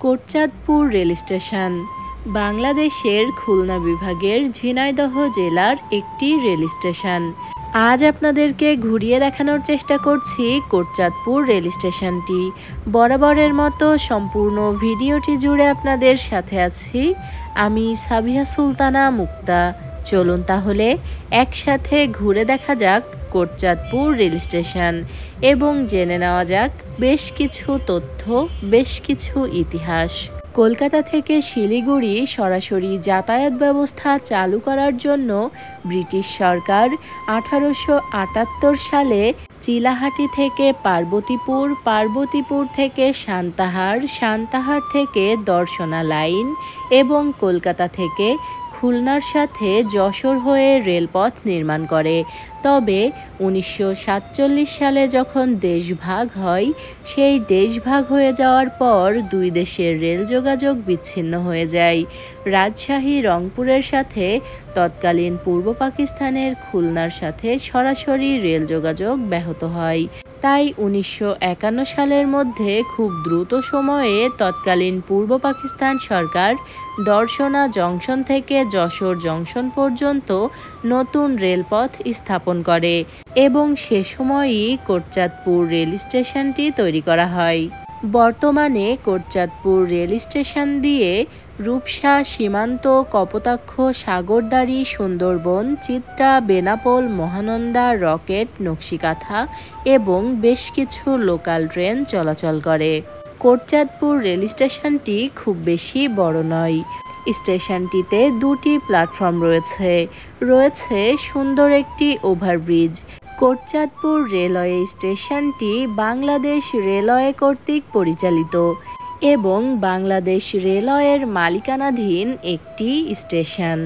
Kotchandpur rail station বাংলাদেশের খুলনা বিভাগের ঝিনাইদহ জেলার একটি রেল স্টেশন। আজ আপনাদেরকে ঘুরিয়ে দেখানোর চেষ্টা করছি কোটচাঁদপুর রেল স্টেশনটি। বরাবরের মতো সম্পূর্ণ ভিডিওটি জুড়ে আপনাদের সাথে আছি আমি সাবিহা সুলতানা মুক্তা। চলুন তাহলে একসাথে ঘুরে দেখা যাক কোটচাঁদপুর রেল স্টেশন এবং জেনে নেওয়া যাক বেশ কিছু তথ্য, বেশ কিছু ইতিহাস। কলকাতা থেকে শিলিগুড়ি সরাসরি যাতায়াত ব্যবস্থা চালু করার জন্য ব্রিটিশ সরকার 1878 সালে চিলাহাটি থেকে পার্বতীপুর, পার্বতীপুর থেকে সান্তাহার, সান্তাহার থেকে দর্শনা লাইন এবং কলকাতা থেকে খুলনার সাথে যশোর হয়ে রেলপথ নির্মাণ করে। তবে 1947 সালে যখন দেশভাগ হয়, সেই দেশভাগ হয়ে যাওয়ার পর দুই দেশের রেল যোগাযোগ বিচ্ছিন্ন হয়ে যায়। রাজশাহী রংপুরের সাথে তৎকালীন পূর্ব পাকিস্তানের খুলনার সাথে সরাসরি রেল যোগাযোগ ব্যাহত হয়। তাই 1951 সালের মধ্যে খুব দ্রুত সময়ে তৎকালীন পূর্ব পাকিস্তান সরকার দর্শনা জংশন থেকে যশোর জংশন পর্যন্ত নতুন রেলপথ স্থাপন করে এবং সে সময়ই কোটচাঁদপুর রেল স্টেশনটি তৈরি করা হয়। বর্তমানে কোটচাঁদপুর রেল স্টেশন দিয়ে রূপসা, সীমান্ত, কপোতাক্ষ, সাগরদাড়ি, সুন্দরবন, চিত্রা, বেনাপোল, মহানন্দা, রকেট, নকশিকাঁথা এবং বেশ কিছু লোকাল ট্রেন চলাচল করে। কোটচাঁদপুর রেল স্টেশনটি খুব বেশি বড় নয়। স্টেশনটিতে দুটি প্ল্যাটফর্ম রয়েছে সুন্দর একটি ওভারব্রিজ। কোটচাঁদপুর রেলওয়ে স্টেশনটি বাংলাদেশ রেলওয়ে কর্তৃক পরিচালিত এবং বাংলাদেশ রেলওয়ের মালিকানাধীন একটি স্টেশন।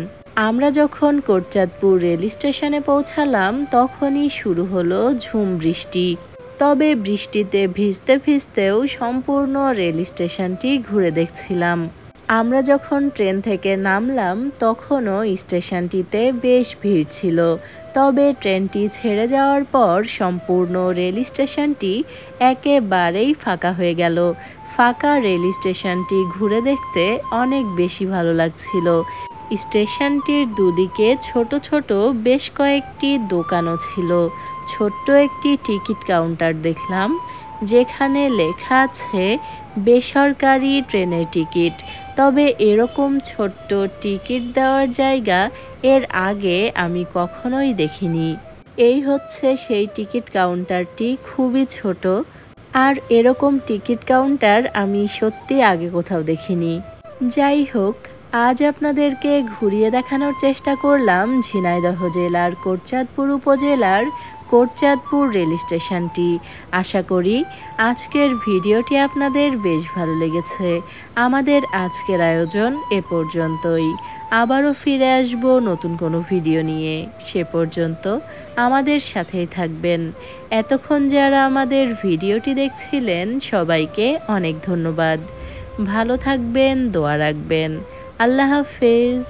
আমরা যখন কোটচাঁদপুর রেল স্টেশনে পৌঁছালাম তখনই শুরু হলো ঝুম বৃষ্টি। তবে বৃষ্টিতে ভিজতে ভিজতেও সম্পূর্ণ রেল স্টেশনটি ঘুরে দেখছিলাম। আমরা যখন ট্রেন থেকে নামলাম তখনও স্টেশনটিতে বেশ ভিড় ছিল। তবে ট্রেনটি ছেড়ে যাওয়ার পর সম্পূর্ণ রেল স্টেশনটি একেবারেই ফাঁকা হয়ে গেল। ফাঁকা রেল স্টেশনটি ঘুরে দেখতে অনেক বেশি ভালো লাগছিল। স্টেশনটির দুদিকে ছোট ছোট বেশ কয়েকটি দোকানও ছিল। ছোট্ট একটি টিকিট কাউন্টার দেখলাম যেখানে লেখা আছে বেসরকারি ট্রেনের টিকিট। তবে এরকম ছোট্ট টিকিট দেওয়ার জায়গা এর আগে আমি কখনোই দেখিনি। এই হচ্ছে সেই টিকিট কাউন্টারটি, খুবই ছোট। আর এরকম টিকিট কাউন্টার আমি সত্যি আগে কোথাও দেখিনি। যাই হোক, আজ আপনাদেরকে ঘুরিয়ে দেখানোর চেষ্টা করলাম ঝিনাইদহ জেলার কোটচাঁদপুর উপজেলার কোটচাঁদপুর রেল স্টেশনটি। আশা করি আজকের ভিডিওটি আপনাদের বেশ ভালো লেগেছে। আমাদের আজকের আয়োজন এ পর্যন্তই। আবারও ফিরে আসব নতুন কোনো ভিডিও নিয়ে। সে পর্যন্ত আমাদের সাথেই থাকবেন। এতক্ষণ যারা আমাদের ভিডিওটি দেখছিলেন সবাইকে অনেক ধন্যবাদ। ভালো থাকবেন, দোয়া রাখবেন। আল্লাহ হাফেজ।